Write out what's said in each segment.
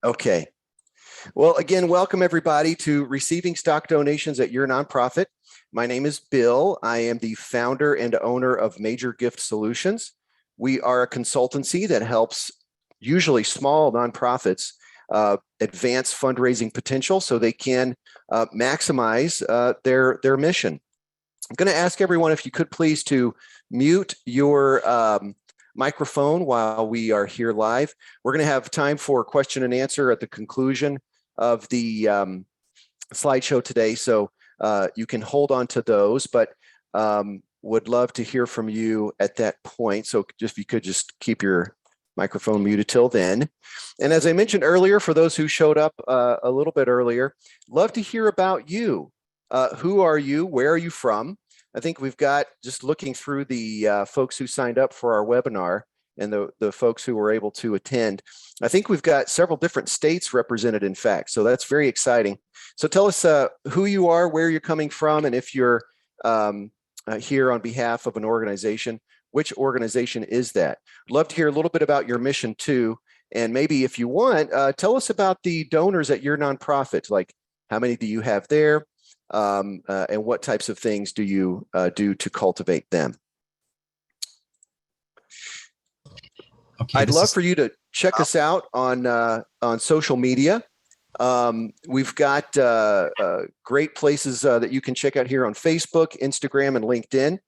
Okay. Well, again, welcome everybody to Receiving Stock Donations at Your Nonprofit. My name is Bill. I am the founder and owner of Major Gift Solutions. We are a consultancy that helps usually small nonprofits advance fundraising potential so they can maximize their mission. I'm going to ask everyone if you could please to mute your microphone while we are here live. We're going to have time for question and answer at the conclusion of the slideshow today, so you can hold on to those, but would love to hear from you at that point. So just if you could just keep your microphone muted till then. And as I mentioned earlier, for those who showed up a little bit earlier, love to hear about you. Who are you? Where are you from? I think we've got, just looking through the folks who signed up for our webinar and the folks who were able to attend, I think we've got several different states represented, in fact. So that's very exciting. So tell us who you are, where you're coming from, and if you're here on behalf of an organization, which organization is that? Love to hear a little bit about your mission too. And maybe if you want, tell us about the donors at your nonprofit. Like, how many do you have there? And what types of things do you do to cultivate them? Okay, I'd love for you to check us out on social media. We've got great places that you can check out here on Facebook, Instagram, and LinkedIn.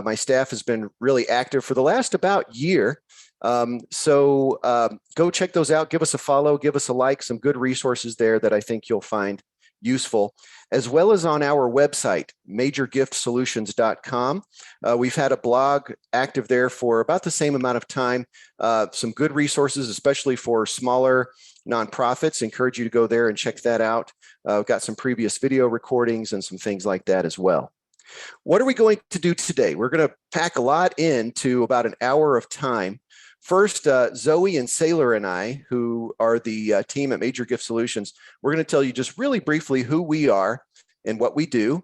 My staff has been really active for the last about year. So go check those out. Give us a follow, give us a like, some good resources there that I think you'll find useful, as well as on our website, majorgiftsolutions.com. We've had a blog active there for about the same amount of time. Some good resources, especially for smaller nonprofits. Encourage you to go there and check that out. We've got some previous video recordings and some things like that as well. What are we going to do today? We're going to pack a lot into about an hour of time. First, Zoe and Sailor and I, who are the team at Major Gift Solutions, we're going to tell you just really briefly who we are and what we do.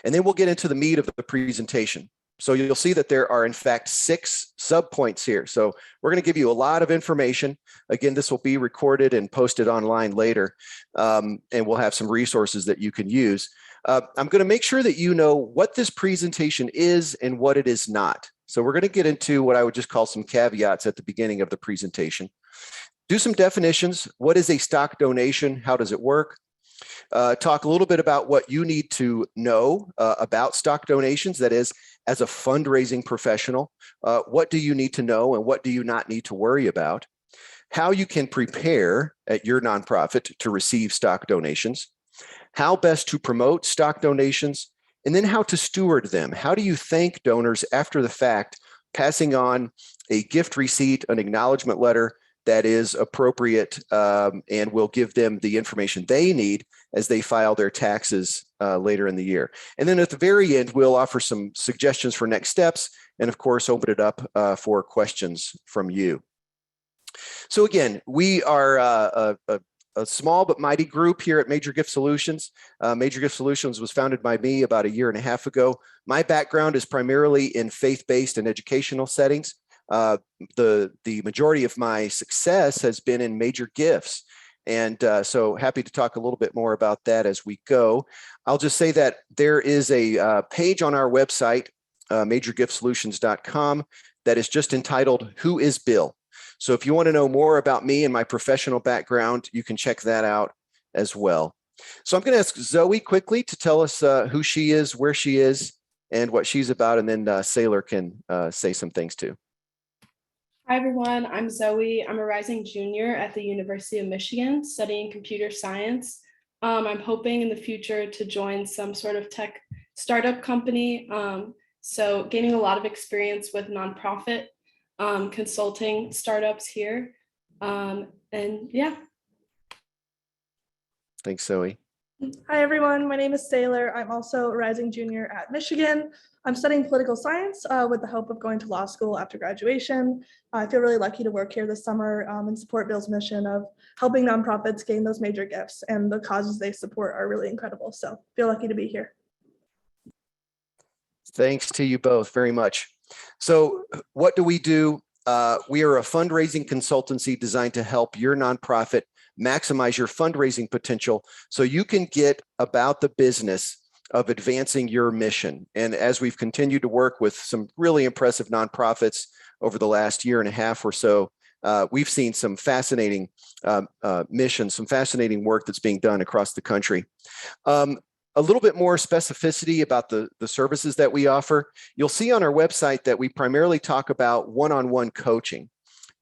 And then we'll get into the meat of the presentation. So you'll see that there are, in fact, 6 subpoints here. So we're going to give you a lot of information. Again, this will be recorded and posted online later, and we'll have some resources that you can use. I'm going to make sure that you know what this presentation is and what it is not. So we're going to get into what I would just call some caveats at the beginning of the presentation. Do some definitions. What is a stock donation? How does it work? Talk a little bit about what you need to know about stock donations. That is, as a fundraising professional, what do you need to know and what do you not need to worry about? How you can prepare at your nonprofit to receive stock donations. How best to promote stock donations, and then how to steward them. How do you thank donors after the fact, passing on a gift receipt, an acknowledgement letter that is appropriate and will give them the information they need as they file their taxes later in the year. And then at the very end, we'll offer some suggestions for next steps, and of course, open it up for questions from you. So again, we are a small but mighty group here at Major Gift Solutions. Major Gift Solutions was founded by me about 1.5 years ago. My background is primarily in faith-based and educational settings. The majority of my success has been in major gifts. And so happy to talk a little bit more about that as we go. I'll just say that there is a page on our website, majorgiftsolutions.com, that is just entitled, Who is Bill? So if you want to know more about me and my professional background, you can check that out as well. So I'm going to ask Zoe quickly to tell us who she is, where she is, and what she's about, and then Sailor can say some things too. Hi everyone, I'm Zoe. I'm a rising junior at the University of Michigan studying computer science. I'm hoping in the future to join some sort of tech startup company. So gaining a lot of experience with nonprofit consulting startups here. And yeah. Thanks, Zoe. Hi everyone, my name is Sailor. I'm also a rising junior at Michigan. I'm studying political science with the hope of going to law school after graduation. I feel really lucky to work here this summer and support Bill's mission of helping nonprofits gain those major gifts, and the causes they support are really incredible. So feel lucky to be here. Thanks to you both very much. So what do we do? We are a fundraising consultancy designed to help your nonprofit maximize your fundraising potential so you can get about the business of advancing your mission. And as we've continued to work with some really impressive nonprofits over the last year and a half or so, we've seen some fascinating missions, some fascinating work that's being done across the country. A little bit more specificity about the services that we offer. You'll see on our website that we primarily talk about one-on-one coaching,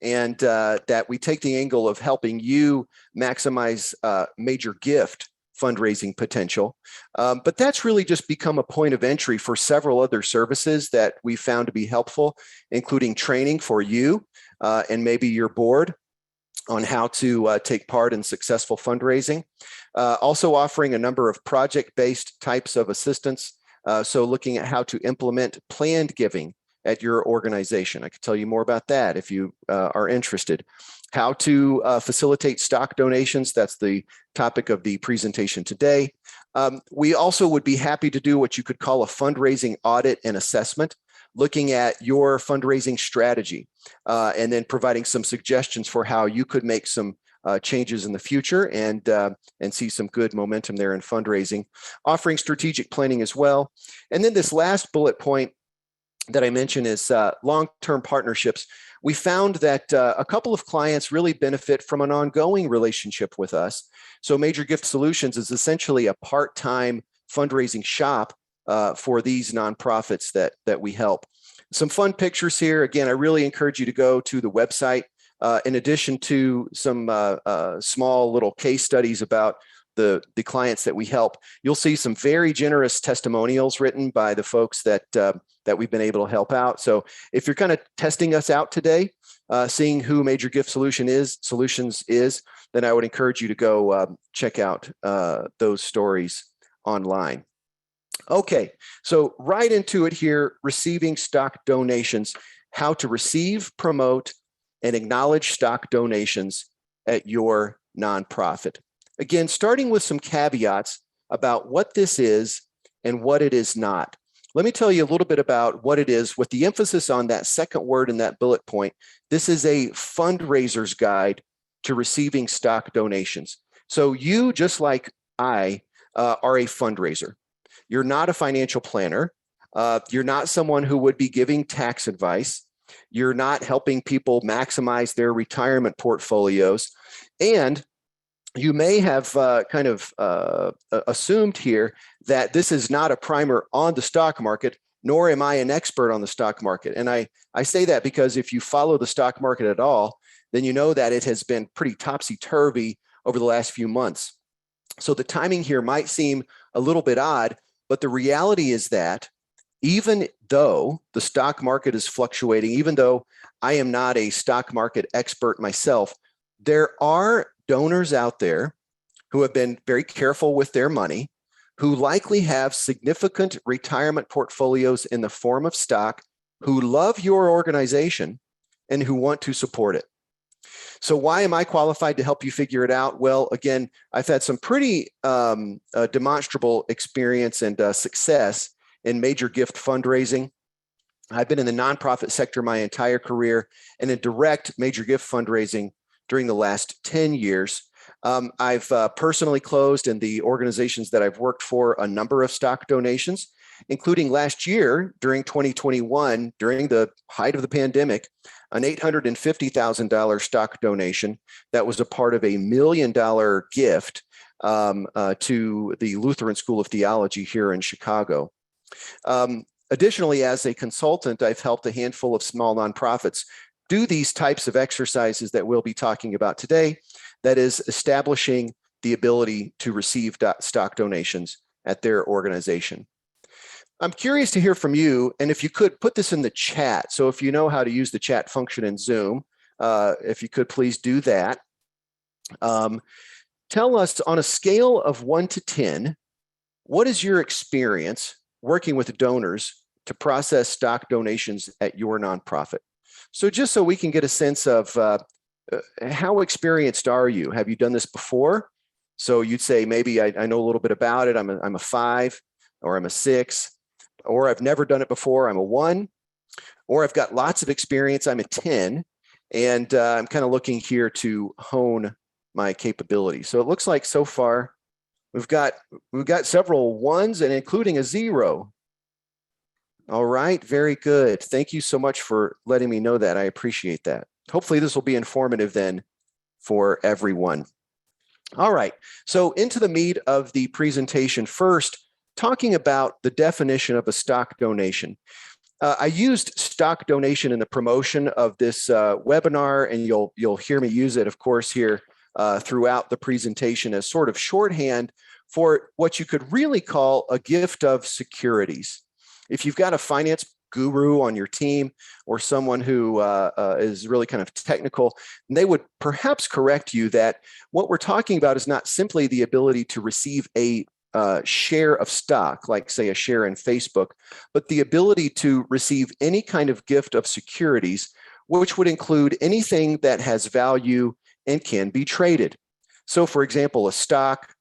and that we take the angle of helping you maximize major gift fundraising potential. But that's really just become a point of entry for several other services that we found to be helpful, including training for you and maybe your board on how to take part in successful fundraising. Also offering a number of project-based types of assistance. So looking at how to implement planned giving at your organization. I could tell you more about that if you are interested. How to facilitate stock donations. That's the topic of the presentation today. We also would be happy to do what you could call a fundraising audit and assessment, looking at your fundraising strategy and then providing some suggestions for how you could make some changes in the future and see some good momentum there in fundraising. Offering strategic planning as well. And then this last bullet point that I mentioned is long-term partnerships. We found that a couple of clients really benefit from an ongoing relationship with us. So Major Gift Solutions is essentially a part-time fundraising shop for these nonprofits that we help. Some fun pictures here. Again, I really encourage you to go to the website. In addition to some small little case studies about the clients that we help, you'll see some very generous testimonials written by the folks that we've been able to help out. So if you're kind of testing us out today, seeing who Major Gift Solutions is, then I would encourage you to go check out those stories online. Okay, so right into it here, receiving stock donations, how to receive, promote, and acknowledge stock donations at your nonprofit. Again, starting with some caveats about what this is and what it is not. Let me tell you a little bit about what it is with the emphasis on that second word in that bullet point. This is a fundraiser's guide to receiving stock donations. So you, just like I, are a fundraiser. You're not a financial planner. You're not someone who would be giving tax advice. You're not helping people maximize their retirement portfolios. And you may have kind of assumed here that this is not a primer on the stock market, nor am I an expert on the stock market. And I say that because if you follow the stock market at all, then you know that it has been pretty topsy-turvy over the last few months. So the timing here might seem a little bit odd, but the reality is that even though the stock market is fluctuating, even though I am not a stock market expert myself, there are donors out there who have been very careful with their money, who likely have significant retirement portfolios in the form of stock, who love your organization and who want to support it. So why am I qualified to help you figure it out? Well, again, I've had some pretty demonstrable experience and success in major gift fundraising. I've been in the nonprofit sector my entire career and in direct major gift fundraising during the last 10 years. I've personally closed in the organizations that I've worked for a number of stock donations, including last year during 2021, during the height of the pandemic, an $850,000 stock donation that was a part of $1 million gift to the Lutheran School of Theology here in Chicago. Additionally, as a consultant, I've helped a handful of small nonprofits do these types of exercises that we'll be talking about today, that is establishing the ability to receive stock donations at their organization. I'm curious to hear from you, and if you could put this in the chat. So if you know how to use the chat function in Zoom, if you could please do that. Tell us on a scale of 1 to 10, what is your experience working with donors to process stock donations at your nonprofit? So just so we can get a sense of how experienced are you? Have you done this before? So you'd say, maybe I know a little bit about it. I'm a 5, or I'm a 6, or I've never done it before. I'm a 1. or I've got lots of experience, I'm a 10, and I'm kind of looking here to hone my capabilities. So it looks like so far we've got several ones and including a 0. All right, very good. Thank you so much for letting me know that. I appreciate that. Hopefully this will be informative then for everyone. All right, so into the meat of the presentation. First, talking about the definition of a stock donation. I used stock donation in the promotion of this webinar, and you'll hear me use it, of course, here throughout the presentation as sort of shorthand for what you could really call a gift of securities. If you've got a finance guru on your team or someone who is really kind of technical, they would perhaps correct you that what we're talking about is not simply the ability to receive a share of stock, like say a share in Facebook, but the ability to receive any kind of gift of securities, which would include anything that has value and can be traded. So for example, a stock,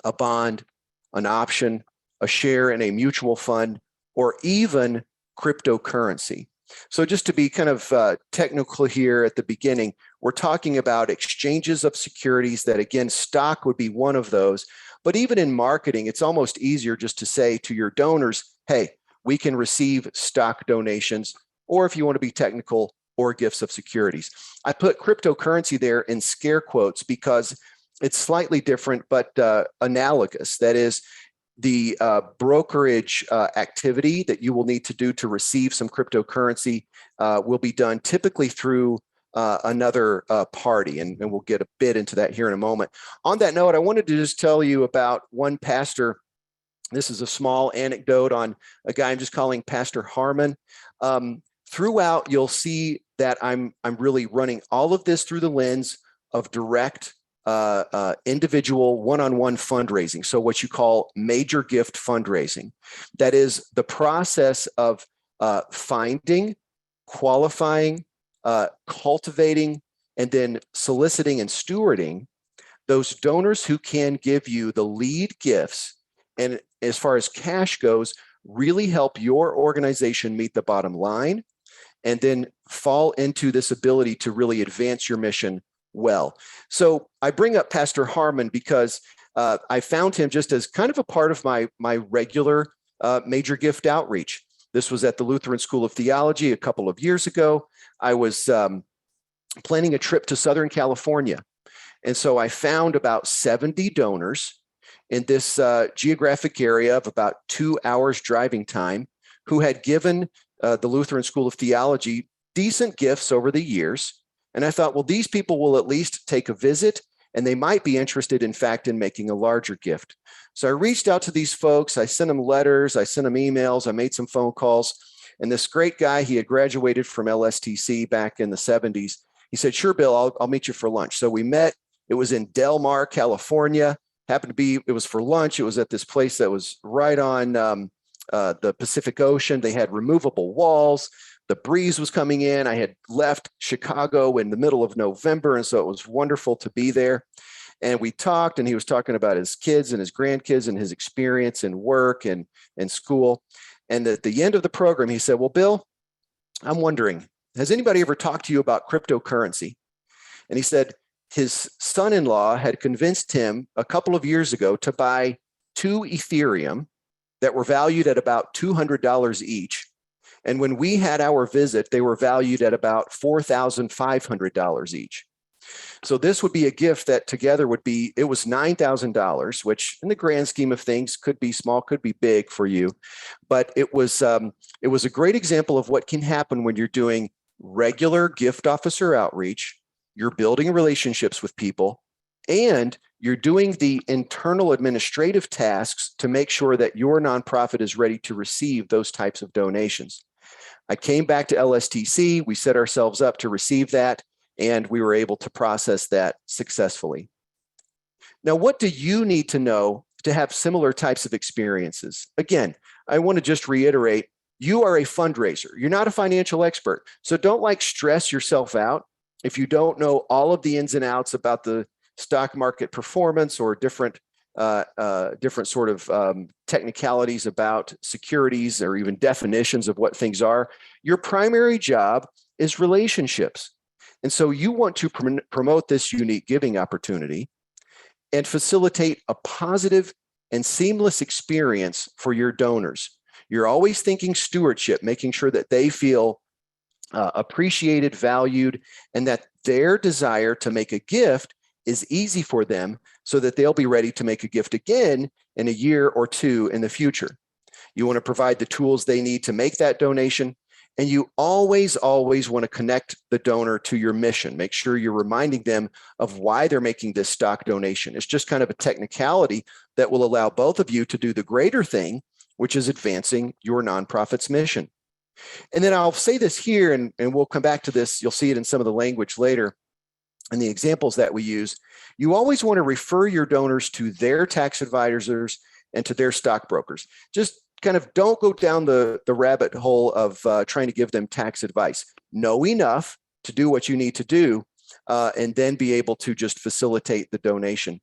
a bond, an option, a share in a mutual fund, or even cryptocurrency. So just to be kind of technical here at the beginning, we're talking about exchanges of securities that, again, stock would be one of those. But even in marketing, it's almost easier just to say to your donors, hey, we can receive stock donations, or if you want to be technical, or gifts of securities. I put cryptocurrency there in scare quotes because it's slightly different, but analogous. That is, the brokerage activity that you will need to do to receive some cryptocurrency will be done typically through another party, and we'll get a bit into that here in a moment. On that note, I wanted to just tell you about one pastor. This is a small anecdote on a guy I'm just calling Pastor Harmon. Throughout, you'll see that I'm really running all of this through the lens of direct individual one-on-one fundraising. So what you call major gift fundraising. That is the process of finding, qualifying, cultivating, and then soliciting and stewarding those donors who can give you the lead gifts, and as far as cash goes, really help your organization meet the bottom line, and then fall into this ability to really advance your mission well. So I bring up Pastor Harmon because I found him just as kind of a part of my regular major gift outreach. This was at the Lutheran School of Theology a couple of years ago. I was planning a trip to Southern California. And so I found about 70 donors in this geographic area of about 2 hours driving time who had given the Lutheran School of Theology decent gifts over the years. And I thought, well, these people will at least take a visit, and they might be interested, in fact, in making a larger gift. So I reached out to these folks. I sent them letters. I sent them emails. I made some phone calls. And this great guy, he had graduated from LSTC back in the 70s. He said, sure, Bill, I'll meet you for lunch. So we met. It was in Del Mar, California. Happened to be, it was for lunch. It was at this place that was right on the Pacific Ocean. They had removable walls. The breeze was coming in. I had left Chicago in the middle of November, and so it was wonderful to be there. And we talked, and he was talking about his kids and his grandkids and his experience in work and school. And at the end of the program, he said, well, Bill, I'm wondering, has anybody ever talked to you about cryptocurrency? And he said his son-in-law had convinced him a couple of years ago to buy 2 Ethereum that were valued at about $200 each. And when we had our visit, they were valued at about $4,500 each. So this would be a gift that together would be, it was $9,000, which in the grand scheme of things could be small, could be big for you. But it was a great example of what can happen when you're doing regular gift officer outreach, you're building relationships with people, and you're doing the internal administrative tasks to make sure that your nonprofit is ready to receive those types of donations. I came back to LSTC, we set ourselves up to receive that, and we were able to process that successfully. Now, what do you need to know to have similar types of experiences? Again, I want to just reiterate, you are a fundraiser. You're not a financial expert. So don't stress yourself out if you don't know all of the ins and outs about the stock market performance or different different sort of technicalities about securities or even definitions of what things are. Your primary job is relationships. And so you want to promote this unique giving opportunity and facilitate a positive and seamless experience for your donors. You're always thinking stewardship, making sure that they feel appreciated, valued, and that their desire to make a gift is easy for them so that they'll be ready to make a gift again in a year or two in the future. You want to provide the tools they need to make that donation. And you always want to connect the donor to your mission. Make sure you're reminding them of why they're making this stock donation. It's just kind of a technicality that will allow both of you to do the greater thing, which is advancing your nonprofit's mission. And then I'll say this here, and we'll come back to this. You'll see it in some of the language later and the examples that we use. You always want to refer your donors to their tax advisors and to their stockbrokers. Just kind of don't go down the rabbit hole of trying to give them tax advice. Know enough to do what you need to do, and then be able to just facilitate the donation.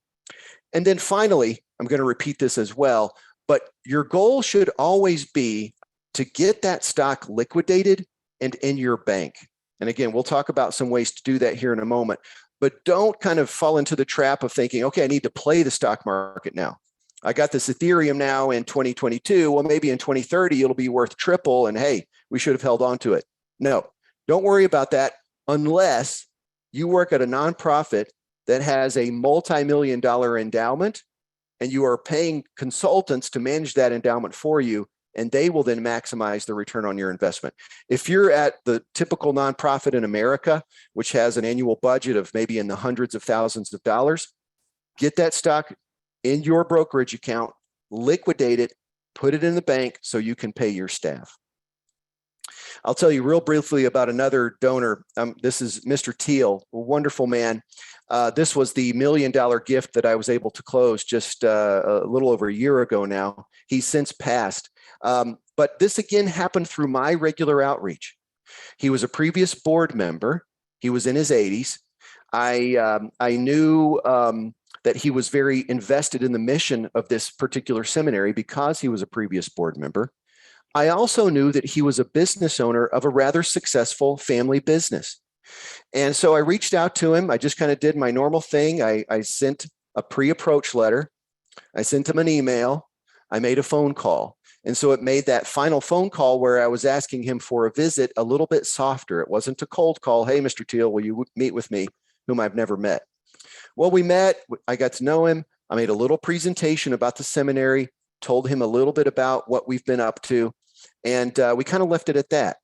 And then finally, I'm going to repeat this as well, but your goal should always be to get that stock liquidated and in your bank. And again, we'll talk about some ways to do that here in a moment, but don't kind of fall into the trap of thinking, okay, I need to play the stock market now. I got this Ethereum now in 2022. Well, maybe in 2030, it'll be worth triple. And hey, we should have held on to it. No, don't worry about that unless you work at a nonprofit that has a multi-million-dollar endowment and you are paying consultants to manage that endowment for you, and they will then maximize the return on your investment. If you're at the typical nonprofit in America, which has an annual budget of maybe in the hundreds of thousands of dollars, get that stock in your brokerage account, liquidate it, put it in the bank so you can pay your staff. I'll tell you real briefly about another donor. This is Mr. Teal, a wonderful man. This was the $1 million gift that I was able to close just a little over a year ago now. He's since passed. But this again happened through my regular outreach. He was a previous board member. He was in his 80s. I knew that he was very invested in the mission of this particular seminary because he was a previous board member. I also knew that he was a business owner of a rather successful family business. And so I reached out to him. I just kind of did my normal thing. I sent a pre-approach letter. I sent him an email. I made a phone call. And so it made that final phone call where I was asking him for a visit a little bit softer. It wasn't a cold call. Hey, Mr. Teal, will you meet with me, whom I've never met? Well, we met. I got to know him. I made a little presentation about the seminary, told him a little bit about what we've been up to, and we kind of left it at that.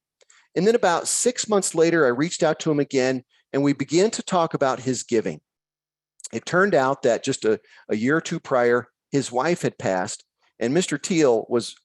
And then about 6 months later, I reached out to him again, and we began to talk about his giving. It turned out that just a year or two prior, his wife had passed, and Mr. Teal was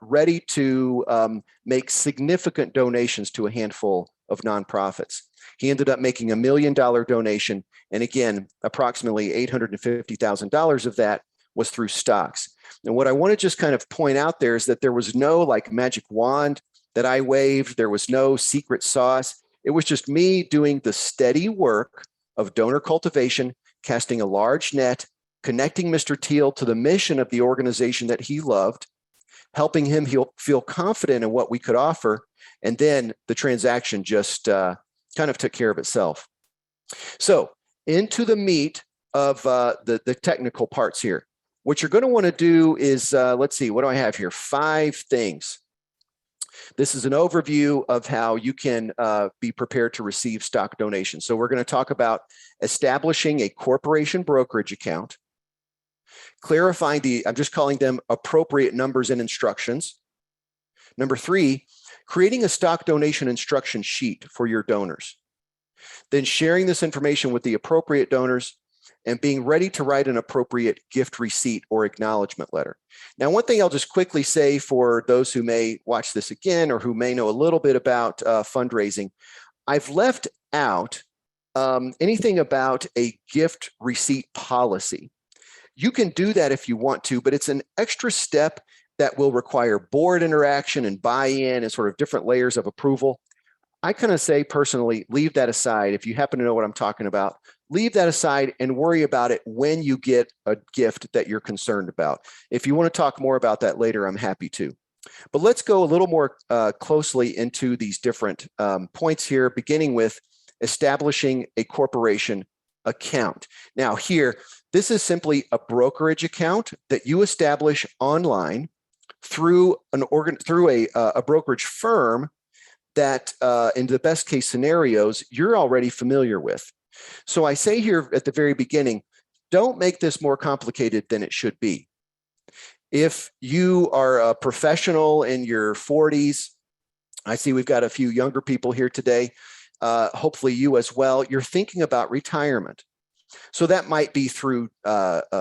ready to make significant donations to a handful of nonprofits. He ended up making $1 million donation. And again, approximately $850,000 of that was through stocks. And what I want to just kind of point out there is that there was no like magic wand that I waved. There was no secret sauce. It was just me doing the steady work of donor cultivation, casting a large net, connecting Mr. Teal to the mission of the organization that he loved, helping him feel confident in what we could offer. And then the transaction just kind of took care of itself. So into the meat of the technical parts here. What you're going to want to do is, let's see, what do I have here? 5 things. This is an overview of how you can be prepared to receive stock donations. So we're going to talk about establishing a corporation brokerage account, clarifying I'm just calling them appropriate numbers and instructions. Number 3, creating a stock donation instruction sheet for your donors. Then sharing this information with the appropriate donors and being ready to write an appropriate gift receipt or acknowledgement letter. Now, one thing I'll just quickly say for those who may watch this again or who may know a little bit about fundraising, I've left out anything about a gift receipt policy. You can do that if you want to, but it's an extra step that will require board interaction and buy-in and sort of different layers of approval. I kind of say personally, leave that aside. If you happen to know what I'm talking about, leave that aside and worry about it when you get a gift that you're concerned about. If you want to talk more about that later, I'm happy to. But let's go a little more closely into these different points here, beginning with establishing a corporation account. Now here, this is simply a brokerage account that you establish online through a brokerage firm that in the best case scenarios, you're already familiar with. So I say here at the very beginning, don't make this more complicated than it should be. If you are a professional in your 40s, I see we've got a few younger people here today, hopefully you as well, you're thinking about retirement. So that might be through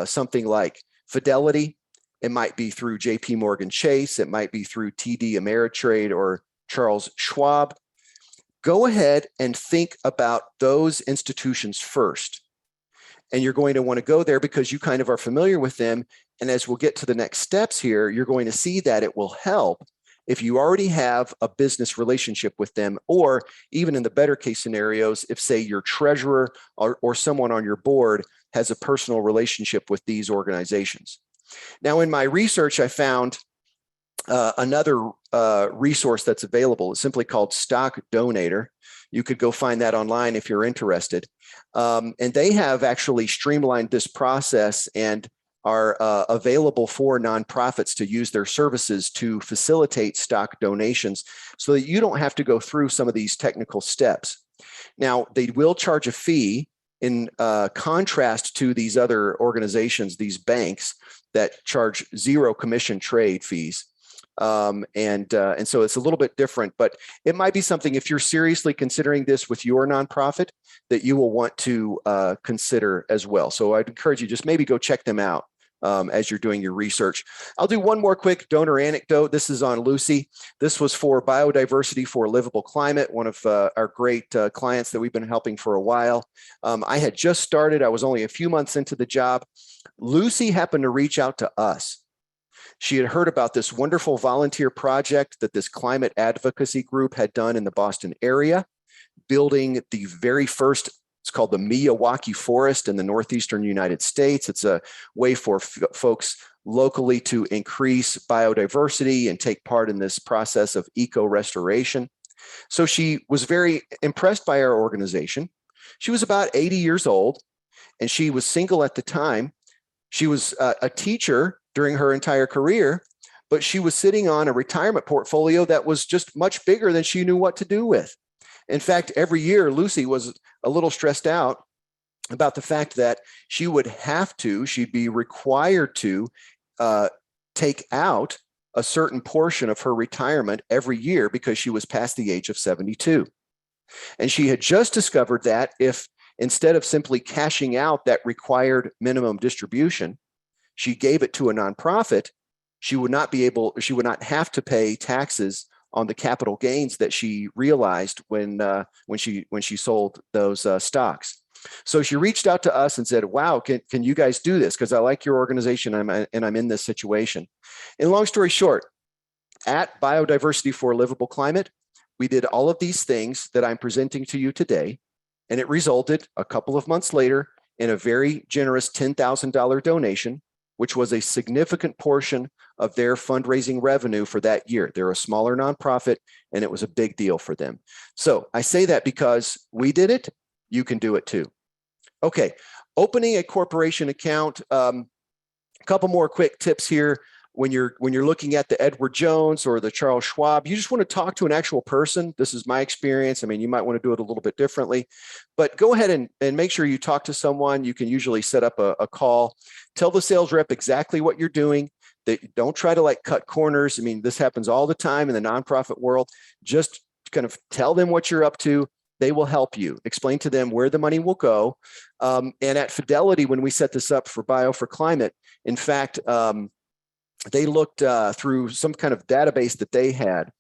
something like Fidelity. It might be through JP Morgan Chase. It might be through TD Ameritrade or Charles Schwab. Go ahead and think about those institutions first. And you're going to want to go there because you kind of are familiar with them. And as we'll get to the next steps here, you're going to see that it will help if you already have a business relationship with them, or even in the better case scenarios, if say your treasurer or someone on your board has a personal relationship with these organizations. Now, in my research, I found another resource that's available. It's simply called Stock Donator. You could go find that online if you're interested. And they have actually streamlined this process and are available for nonprofits to use their services to facilitate stock donations so that you don't have to go through some of these technical steps. Now, they will charge a fee in contrast to these other organizations, these banks that charge zero commission trade fees. And so it's a little bit different, but it might be something, if you're seriously considering this with your nonprofit, that you will want to consider as well. So I'd encourage you just maybe go check them out as you're doing your research. I'll do one more quick donor anecdote. This is on Lucy. This was for Biodiversity for a Livable Climate, one of our great clients that we've been helping for a while. I had just started. I was only a few months into the job. Lucy happened to reach out to us. She had heard about this wonderful volunteer project that this climate advocacy group had done in the Boston area, building the very first, it's called the Miyawaki Forest in the northeastern United States. It's a way for folks locally to increase biodiversity and take part in this process of eco-restoration. So she was very impressed by our organization. She was about 80 years old, and she was single at the time. She was a teacher during her entire career, but she was sitting on a retirement portfolio that was just much bigger than she knew what to do with. In fact, every year, Lucy was a little stressed out about the fact that she'd be required to take out a certain portion of her retirement every year because she was past the age of 72. And she had just discovered that if instead of simply cashing out that required minimum distribution, she gave it to a nonprofit, she would not have to pay taxes on the capital gains that she realized when she sold those stocks. So she reached out to us and said, wow, can you guys do this? Because I like your organization and I'm in this situation. And long story short, at Biodiversity for a Livable Climate, we did all of these things that I'm presenting to you today, and it resulted a couple of months later in a very generous $10,000 donation, which was a significant portion of their fundraising revenue for that year. They're a smaller nonprofit, and it was a big deal for them. So I say that because we did it, you can do it too. Okay, opening a corporation account. A couple more quick tips here. When you're looking at the Edward Jones or the Charles Schwab, you just want to talk to an actual person. This is my experience. I mean, you might want to do it a little bit differently, but go ahead and make sure you talk to someone. You can usually set up a call. Tell the sales rep exactly what you're doing. Don't try to like cut corners. I mean, this happens all the time in the nonprofit world. Just kind of tell them what you're up to. They will help you. Explain to them where the money will go. And at Fidelity, when we set this up for Bio for Climate, in fact, they looked through some kind of database that they had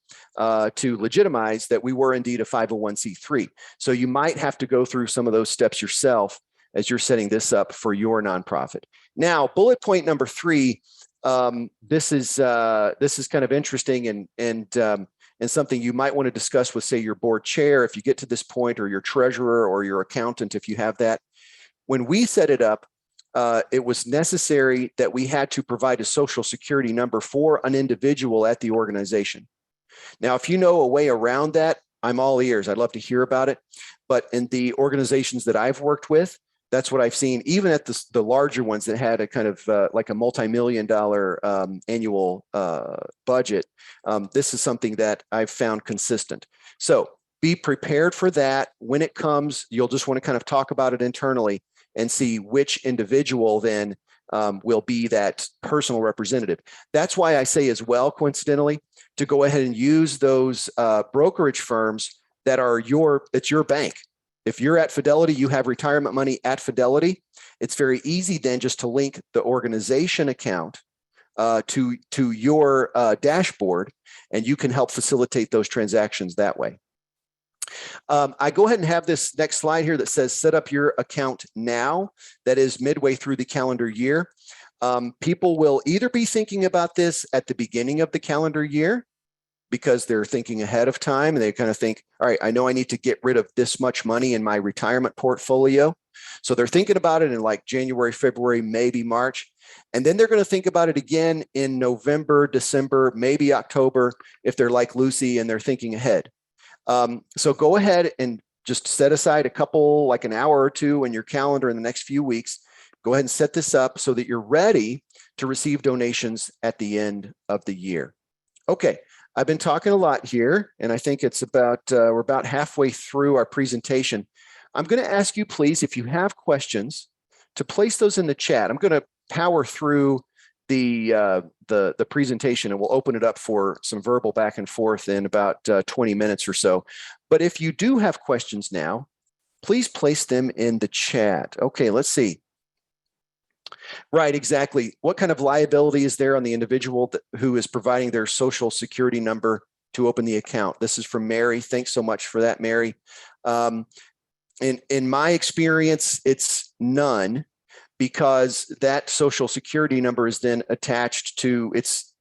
to legitimize that we were indeed a 501c3. So you might have to go through some of those steps yourself as you're setting this up for your nonprofit. Now, bullet point number 3, this is kind of interesting and something you might want to discuss with, say, your board chair if you get to this point, or your treasurer or your accountant if you have that. When we set it up, it was necessary that we had to provide a social security number for an individual at the organization. Now, if you know a way around that, I'm all ears. I'd love to hear about it. But in the organizations that I've worked with, that's what I've seen, even at the larger ones that had a kind of like a multi-million-dollar annual budget. This is something that I've found consistent. So be prepared for that. When it comes, you'll just want to kind of talk about it internally and see which individual then will be that personal representative. That's why I say as well, coincidentally, to go ahead and use those brokerage firms that are it's your bank. If you're at Fidelity, you have retirement money at Fidelity. It's very easy then just to link the organization account to your dashboard, and you can help facilitate those transactions that way. I go ahead and have this next slide here that says set up your account now. That is midway through the calendar year. People will either be thinking about this at the beginning of the calendar year because they're thinking ahead of time and they kind of think, all right, I know I need to get rid of this much money in my retirement portfolio. So they're thinking about it in like January, February, maybe March. And then they're going to think about it again in November, December, maybe October, if they're like Lucy and they're thinking ahead. So go ahead and just set aside a couple, like an hour or two in your calendar in the next few weeks. Go ahead and set this up so that you're ready to receive donations at the end of the year. Okay, I've been talking a lot here, and I think it's about, we're about halfway through our presentation. I'm going to ask you, please, if you have questions, to place those in the chat. I'm going to power through the presentation, and we'll open it up for some verbal back and forth in about 20 minutes or so. But if you do have questions now, please place them in the chat. Okay, let's see. Right, exactly. What kind of liability is there on the individual who is providing their social security number to open the account? This is from Mary. Thanks so much for that, Mary. In my experience, it's none, because that social security number is then attached to it's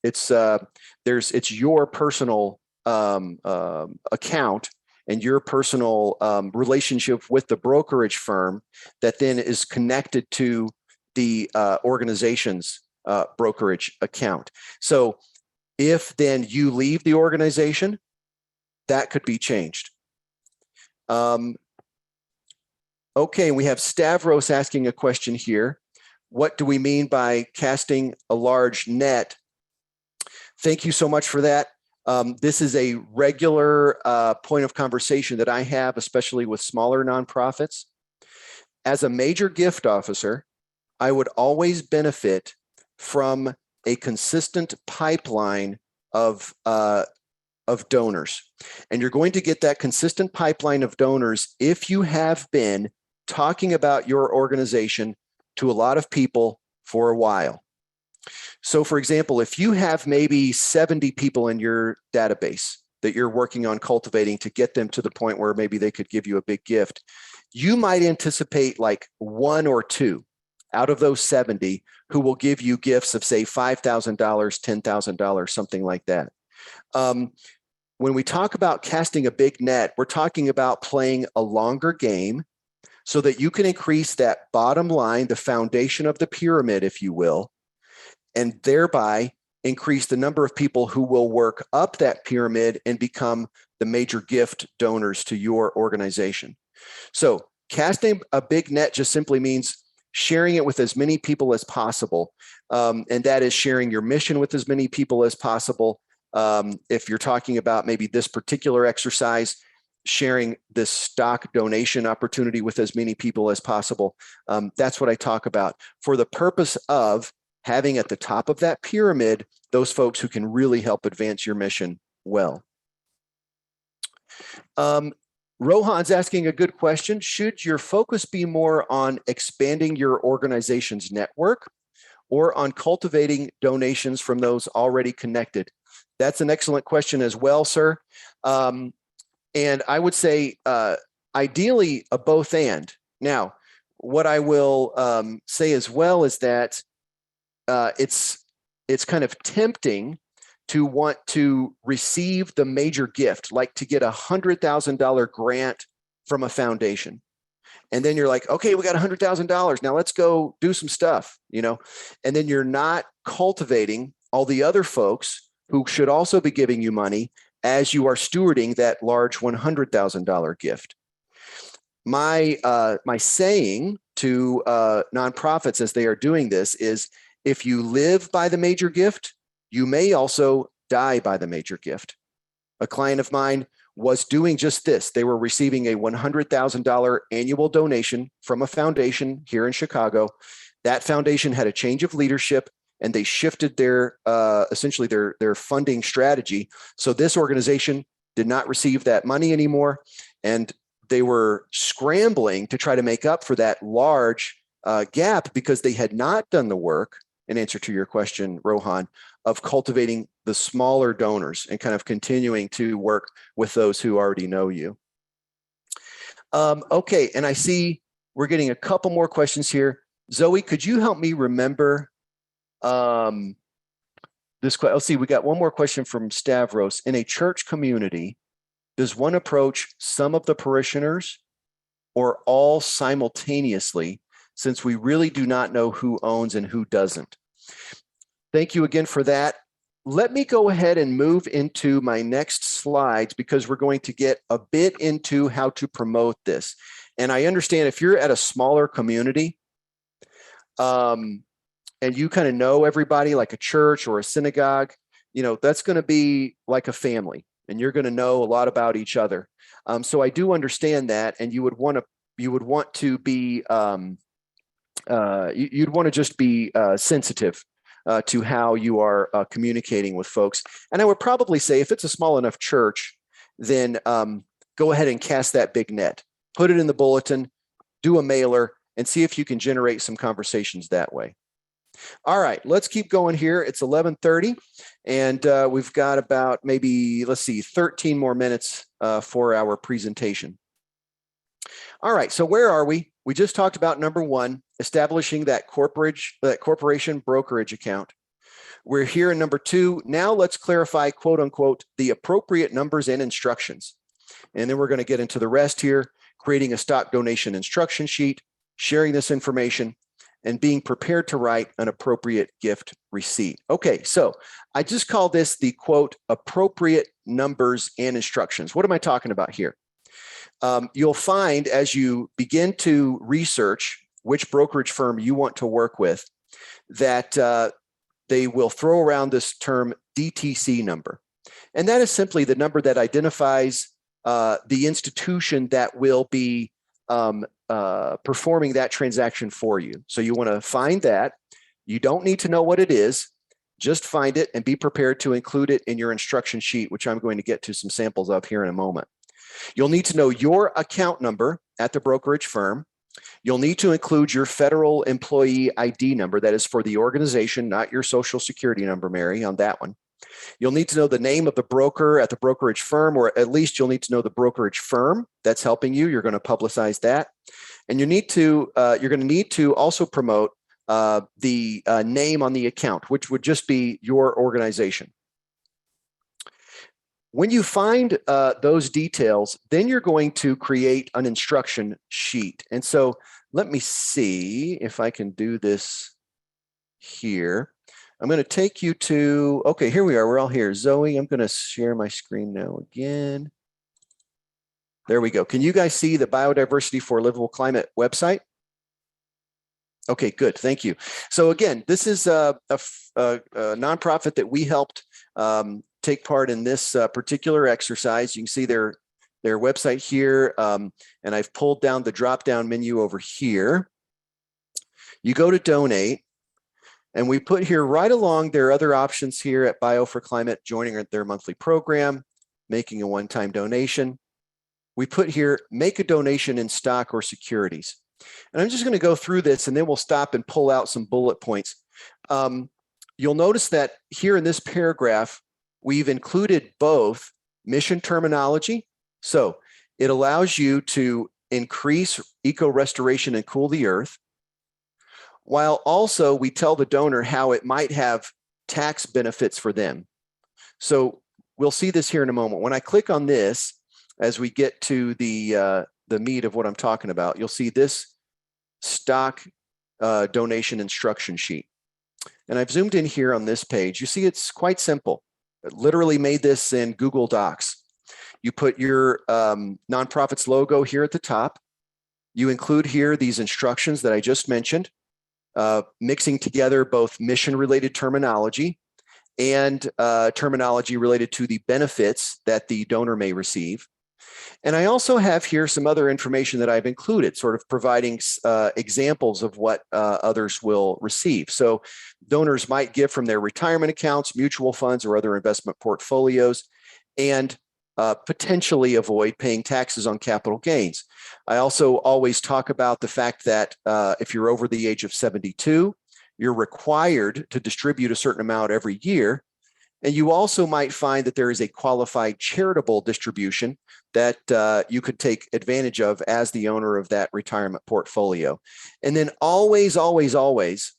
your personal account and your personal relationship with the brokerage firm that then is connected to the organization's brokerage account. So if then you leave the organization, that could be changed. Okay, we have Stavros asking a question here. What do we mean by casting a large net? Thank you so much for that. This is a regular point of conversation that I have, especially with smaller nonprofits. As a major gift officer, I would always benefit from a consistent pipeline of donors. And you're going to get that consistent pipeline of donors if you have been talking about your organization to a lot of people for a while. So for example, if you have maybe 70 people in your database that you're working on cultivating to get them to the point where maybe they could give you a big gift, you might anticipate like 1 or 2 out of those 70 who will give you gifts of say $5,000, $10,000, something like that. When we talk about casting a big net, we're talking about playing a longer game so that you can increase that bottom line, the foundation of the pyramid, if you will, and thereby increase the number of people who will work up that pyramid and become the major gift donors to your organization. So casting a big net just simply means sharing it with as many people as possible. And that is sharing your mission with as many people as possible. If you're talking about maybe this particular exercise, sharing this stock donation opportunity with as many people as possible. That's what I talk about for the purpose of having at the top of that pyramid those folks who can really help advance your mission well. Rohan's asking a good question. Should your focus be more on expanding your organization's network or on cultivating donations from those already connected? That's an excellent question as well, sir. And I would say ideally a both and. Now, what I will say as well is that it's kind of tempting to want to receive the major gift, like to get $100,000 grant from a foundation. And then you're like, okay, we got $100,000. Now let's go do some stuff, and then you're not cultivating all the other folks who should also be giving you money as you are stewarding that large $100,000 gift. My saying to nonprofits as they are doing this is, if you live by the major gift, you may also die by the major gift. A client of mine was doing just this. They were receiving a $100,000 annual donation from a foundation here in Chicago. That foundation had a change of leadership, and they shifted their essentially their funding strategy. So this organization did not receive that money anymore, and they were scrambling to try to make up for that large gap because they had not done the work, in answer to your question, Rohan, of cultivating the smaller donors and kind of continuing to work with those who already know you. Okay, and I see we're getting a couple more questions here. Zoe, could you help me remember this? Let's see, we got one more question from Stavros. In a church community, does one approach some of the parishioners or all simultaneously, since we really do not know who owns and who doesn't? Thank you again for that. Let me go ahead and move into my next slides, because we're going to get a bit into how to promote this. And I understand if you're at a smaller community and you kind of know everybody, like a church or a synagogue, that's going to be like a family, and you're going to know a lot about each other. So I do understand that, and you would want to be you'd want to just be sensitive to how you are communicating with folks. And I would probably say, if it's a small enough church, then go ahead and cast that big net, put it in the bulletin, do a mailer, and see if you can generate some conversations that way. All right, let's keep going here. It's 11:30, and we've got about maybe, 13 more minutes for our presentation. All right, so where are we? We just talked about number one, establishing that corporation brokerage account. We're here in number two. Now let's clarify, quote unquote, the appropriate numbers and instructions. And then we're going to get into the rest here, creating a stock donation instruction sheet, sharing this information, and being prepared to write an appropriate gift receipt. Okay, so I just call this the, quote, appropriate numbers and instructions. What am I talking about here? You'll find, as you begin to research which brokerage firm you want to work with, that they will throw around this term DTC number. And that is simply the number that identifies the institution that will be performing that transaction for you. So you want to find that. You don't need to know what it is. Just find it and be prepared to include it in your instruction sheet, which I'm going to get to some samples of here in a moment. You'll need to know your account number at the brokerage firm. You'll need to include your federal employee ID number. That is for the organization, not your social security number, Mary, on that one. You'll need to know the name of the broker at the brokerage firm, or at least you'll need to know the brokerage firm that's helping you. You're going to publicize that. And you're going to need to also promote the name on the account, which would just be your organization. When you find those details, then you're going to create an instruction sheet. And so let me see if I can do this here. I'm going to take you to, okay, here we are. We're all here. Zoe, I'm going to share my screen now again. There we go. Can you guys see the Biodiversity for a Livable Climate website? Okay, good. Thank you. So again, this is a nonprofit that we helped take part in this particular exercise. You can see their website here, and I've pulled down the drop-down menu over here. You go to donate, and we put here right along their other options here at Bio for Climate, joining their monthly program, making a one-time donation. We put here, make a donation in stock or securities. And I'm just going to go through this, and then we'll stop and pull out some bullet points. You'll notice that here in this paragraph, we've included both mission terminology. So it allows you to increase eco-restoration and cool the earth, while also we tell the donor how it might have tax benefits for them. So we'll see this here in a moment. When I click on this, as we get to the the meat of what I'm talking about. You'll see this stock donation instruction sheet. And I've zoomed in here on this page. You see it's quite simple. I literally made this in Google Docs. You put your nonprofit's logo here at the top. You include here these instructions that I just mentioned, mixing together both mission-related terminology and terminology related to the benefits that the donor may receive. And I also have here some other information that I've included, sort of providing examples of what others will receive. So donors might give from their retirement accounts, mutual funds, or other investment portfolios, and potentially avoid paying taxes on capital gains. I also always talk about the fact that if you're over the age of 72, you're required to distribute a certain amount every year. And you also might find that there is a qualified charitable distribution that you could take advantage of as the owner of that retirement portfolio. And then always, always, always,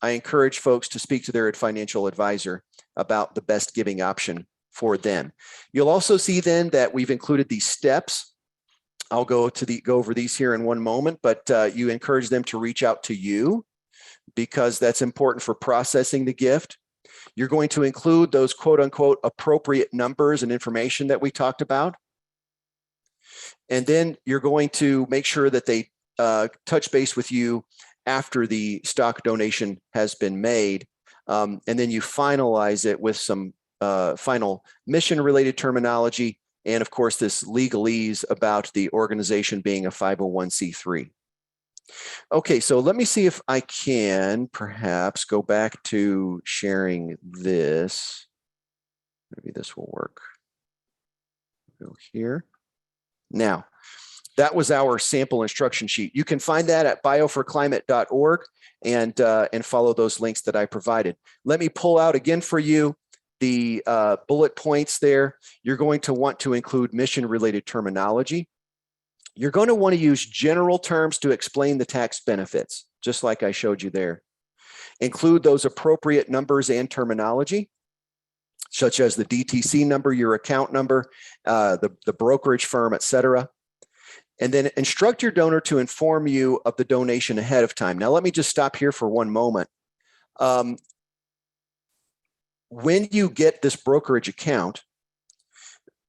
I encourage folks to speak to their financial advisor about the best giving option for them. You'll also see then that we've included these steps. I'll go over these here in one moment, but you encourage them to reach out to you because that's important for processing the gift. You're going to include those quote unquote appropriate numbers and information that we talked about. And then you're going to make sure that they touch base with you after the stock donation has been made. And then you finalize it with some final mission-related terminology. And of course, this legalese about the organization being a 501c3. Okay, so let me see if I can perhaps go back to sharing this. Maybe this will work. Go here. Now, that was our sample instruction sheet. You can find that at bioforclimate.org and follow those links that I provided. Let me pull out again for you the bullet points there. You're going to want to include mission-related terminology. You're going to want to use general terms to explain the tax benefits, just like I showed you there. Include those appropriate numbers and terminology, such as the DTC number, your account number, the brokerage firm, etc. And then instruct your donor to inform you of the donation ahead of time. Now, let me just stop here for one moment. When you get this brokerage account,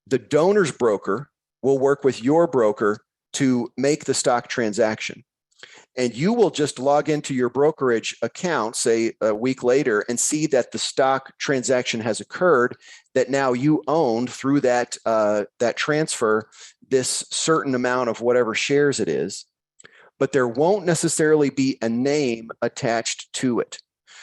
the donor's broker will work with your broker to make the stock transaction. And you will just log into your brokerage account, say a week later, and see that the stock transaction has occurred, that now you owned through that, that transfer this certain amount of whatever shares it is, but there won't necessarily be a name attached to it.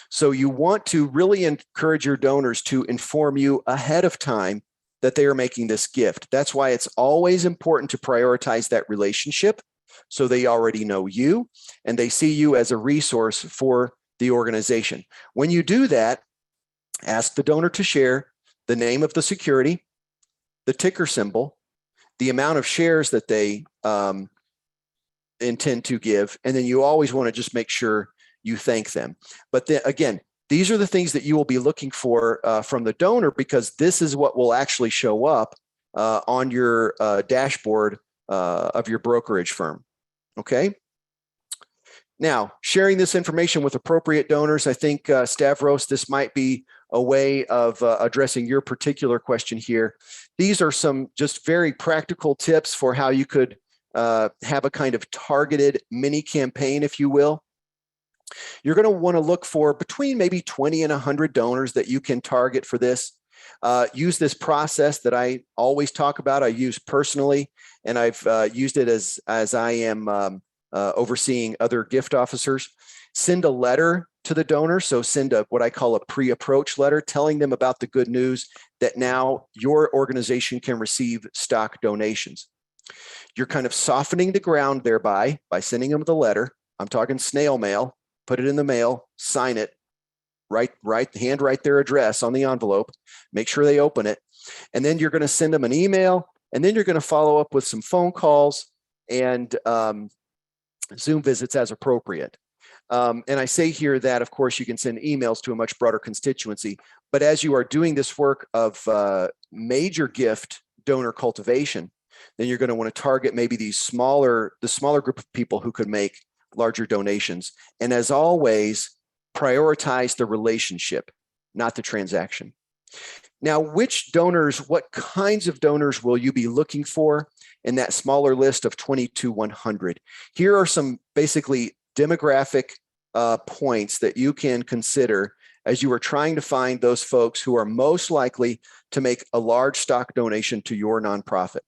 So you want to really encourage your donors to inform you ahead of time that they are making this gift. That's why it's always important to prioritize that relationship so they already know you and they see you as a resource for the organization. When you do that, ask the donor to share the name of the security, the ticker symbol, the amount of shares that they intend to give, and then you always want to just make sure you thank them. But then, again, these are the things that you will be looking for from the donor, because this is what will actually show up on your dashboard of your brokerage firm. Okay. Now, sharing this information with appropriate donors, I think, Stavros, this might be a way of addressing your particular question here. These are some just very practical tips for how you could have a kind of targeted mini campaign, if you will. You're going to want to look for between maybe 20 and 100 donors that you can target for this. Use this process that I always talk about. I use personally, and I've used it as I am overseeing other gift officers. Send a letter to the donor. So send what I call a pre-approach letter, telling them about the good news that now your organization can receive stock donations. You're kind of softening the ground thereby by sending them the letter. I'm talking snail mail. Put it in the mail, sign it, handwrite their address on the envelope, make sure they open it. And then you're going to send them an email, and then you're going to follow up with some phone calls and Zoom visits as appropriate. And I say here that, of course, you can send emails to a much broader constituency, but as you are doing this work of major gift donor cultivation, then you're going to want to target maybe the smaller group of people who could make larger donations. And as always, prioritize the relationship, not the transaction. Now, what kinds of donors will you be looking for in that smaller list of 20 to 100? Here are some basically demographic points that you can consider as you are trying to find those folks who are most likely to make a large stock donation to your nonprofit.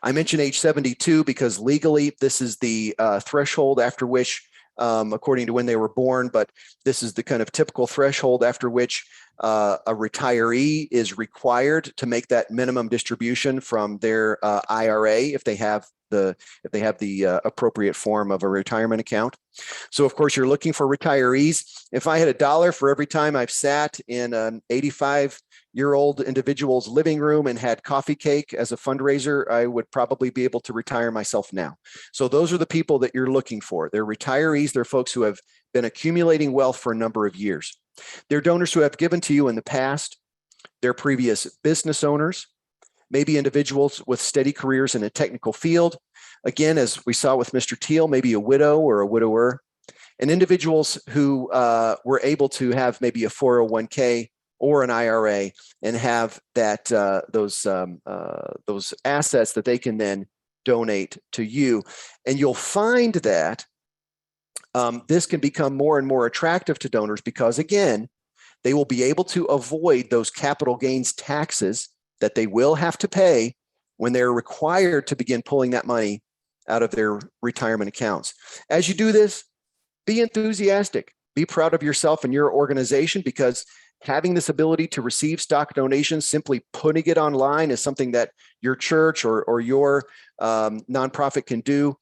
I mentioned age 72 because legally this is the threshold after which, according to when they were born, but this is the kind of typical threshold after which a retiree is required to make that minimum distribution from their IRA if they have the appropriate form of a retirement account. So of course you're looking for retirees. If I had $1 for every time I've sat in an 85-year-old individual's living room and had coffee cake as a fundraiser, I would probably be able to retire myself now. So those are the people that you're looking for. They're retirees. They're folks who have been accumulating wealth for a number of years. They're donors who have given to you in the past. They're previous business owners, maybe individuals with steady careers in a technical field. Again, as we saw with Mr. Teal, maybe a widow or a widower, and individuals who were able to have maybe a 401k or an IRA and have that those assets that they can then donate to you. And you'll find that this can become more and more attractive to donors because, again, they will be able to avoid those capital gains taxes that they will have to pay when they're required to begin pulling that money out of their retirement accounts. As you do this, be enthusiastic. Be proud of yourself and your organization, because having this ability to receive stock donations, simply putting it online is something that your church or your nonprofit can do,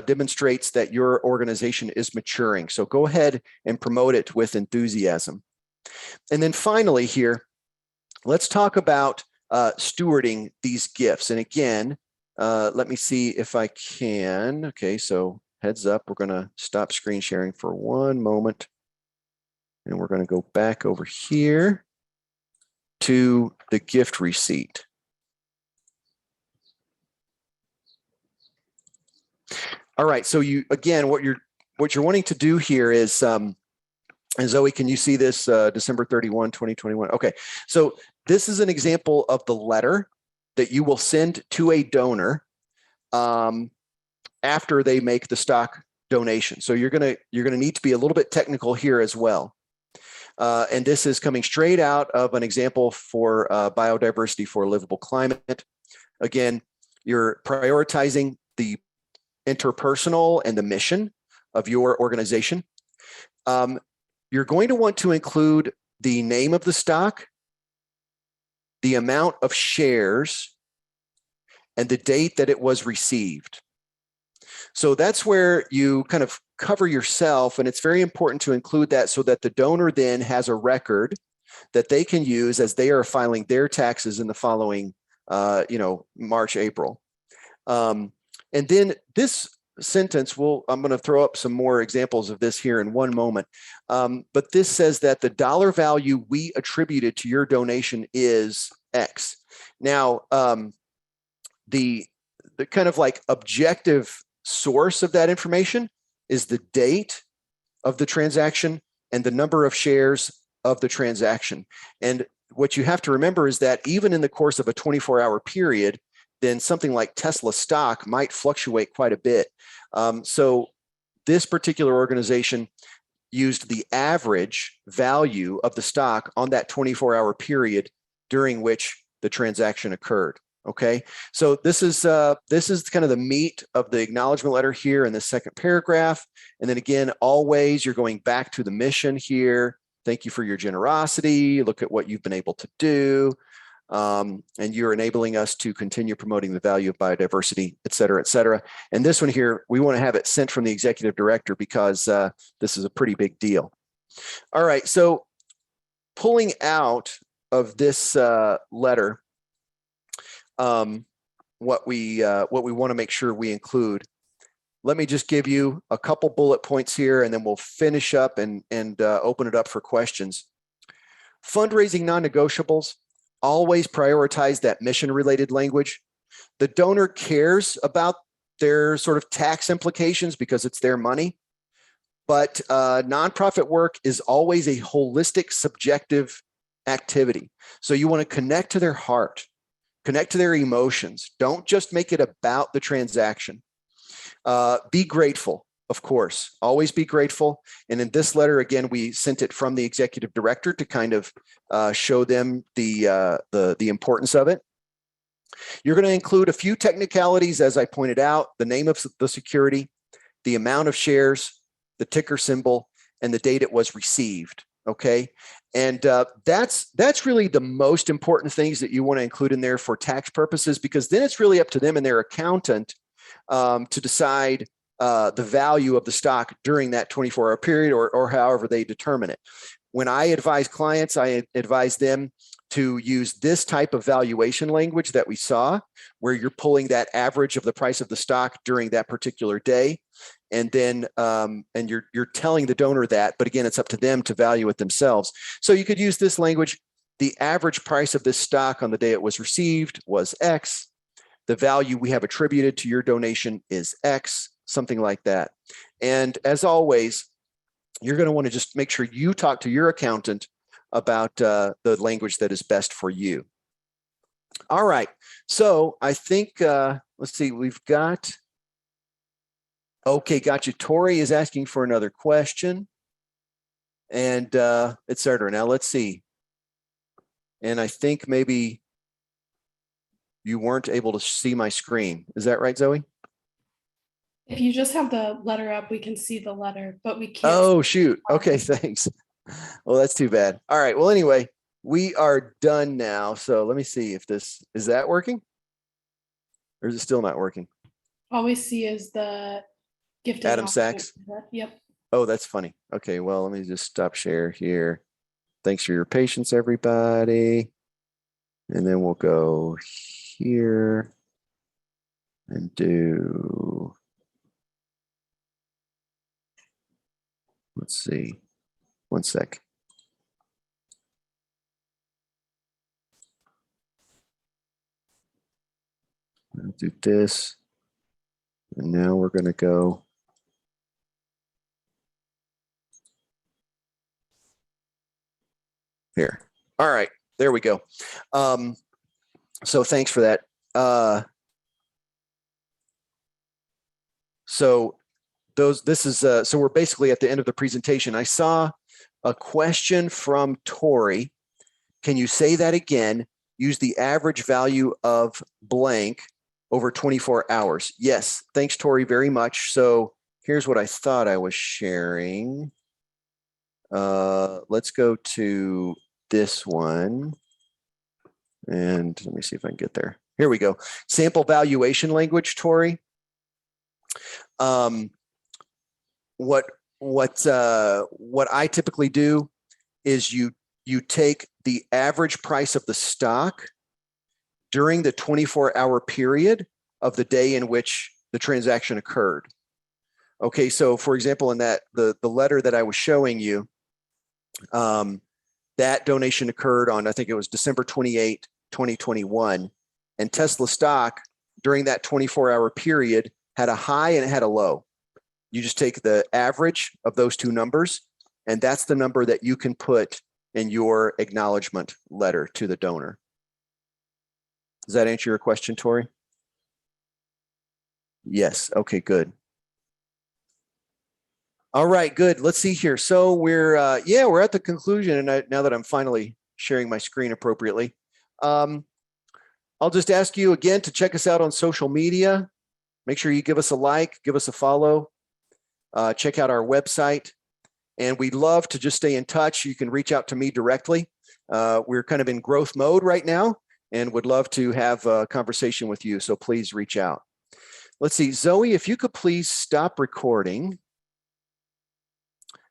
demonstrates that your organization is maturing. So go ahead and promote it with enthusiasm. And then finally here, let's talk about stewarding these gifts. And again, let me see if I can. Okay, so heads up, we're going to stop screen sharing for one moment. And we're going to go back over here to the gift receipt. All right, so what you're wanting to do here is, and Zoe, can you see this December 31, 2021? Okay, so this is an example of the letter that you will send to a donor after they make the stock donation. So you're gonna need to be a little bit technical here as well. And this is coming straight out of an example for biodiversity for a livable climate. Again, you're prioritizing the interpersonal and the mission of your organization. You're going to want to include the name of the stock, the amount of shares, and the date that it was received. So that's where you kind of cover yourself, and it's very important to include that so that the donor then has a record that they can use as they are filing their taxes in the following, March, April. And then this sentence, I'm going to throw up some more examples of this here in one moment. But this says that the dollar value we attributed to your donation is X. Now, the kind of like objective source of that information is the date of the transaction and the number of shares of the transaction. And what you have to remember is that even in the course of a 24-hour period, then something like Tesla stock might fluctuate quite a bit. So this particular organization used the average value of the stock on that 24-hour period during which the transaction occurred. Okay, so this is kind of the meat of the acknowledgement letter here in the second paragraph. And then again, always you're going back to the mission here. Thank you for your generosity. Look at what you've been able to do. And you're enabling us to continue promoting the value of biodiversity, et cetera, et cetera. And this one here, we want to have it sent from the executive director because this is a pretty big deal. All right, so pulling out of this letter, what we want to make sure we include. Let me just give you a couple bullet points here, and then we'll finish up and open it up for questions. Fundraising non-negotiables. Always prioritize that mission-related language. The donor cares about their sort of tax implications because it's their money. But nonprofit work is always a holistic, subjective activity. So you want to connect to their heart, connect to their emotions. Don't just make it about the transaction. Be grateful, of course. Always be grateful. And in this letter, again, we sent it from the executive director to kind of show them the importance of it. You're going to include a few technicalities, as I pointed out: the name of the security, the amount of shares, the ticker symbol, and the date it was received. Okay. And that's really the most important things that you want to include in there for tax purposes, because then it's really up to them and their accountant to decide the value of the stock during that 24-hour period, or however they determine it. When I advise clients, I advise them to use this type of valuation language that we saw, where you're pulling that average of the price of the stock during that particular day. And then and you're telling the donor that, but again, it's up to them to value it themselves. So you could use this language: the average price of this stock on the day it was received was X. The value we have attributed to your donation is X, something like that. And as always, you're going to want to just make sure you talk to your accountant about the language that is best for you. All right. So I think, let's see, we've got, okay, got you. Tori is asking for another question, and et cetera. Now let's see. And I think maybe you weren't able to see my screen. Is that right, Zoe? If you just have the letter up, we can see the letter, but we can't. Oh, shoot. Okay, thanks. Well, that's too bad. All right. Well, anyway, we are done now. So let me see if this, is that working? Or is it still not working? All we see is the gifted. Adam Sachs? Yep. Oh, that's funny. Okay, well, let me just stop share here. Thanks for your patience, everybody. And then we'll go here and do, let's see, one sec. I'll do this. And now we're going to go. Here. All right, there we go. So thanks for that. So we're basically at the end of the presentation. I saw a question from Tori. Can you say that again? Use the average value of blank over 24 hours. Yes, thanks, Tori, very much. So here's what I thought I was sharing. Let's go to this one. And let me see if I can get there. Here we go. Sample valuation language, Tori. What I typically do is you take the average price of the stock during the 24-hour period of the day in which the transaction occurred. Okay, so for example, in that the letter that I was showing you, that donation occurred on, I think it was December 28, 2021, and Tesla stock during that 24-hour period had a high and it had a low. You just take the average of those two numbers, and that's the number that you can put in your acknowledgement letter to the donor. Does that answer your question, Tori? Yes. Okay, good. All right, good. Let's see here. So we're at the conclusion, and now that I'm finally sharing my screen appropriately, I'll just ask you again to check us out on social media. Make sure you give us a like, give us a follow, check out our website, and we'd love to just stay in touch. You can reach out to me directly. We're kind of in growth mode right now and would love to have a conversation with you, so please reach out. Let's see, Zoe, if you could please stop recording.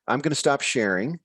I'm going to stop sharing.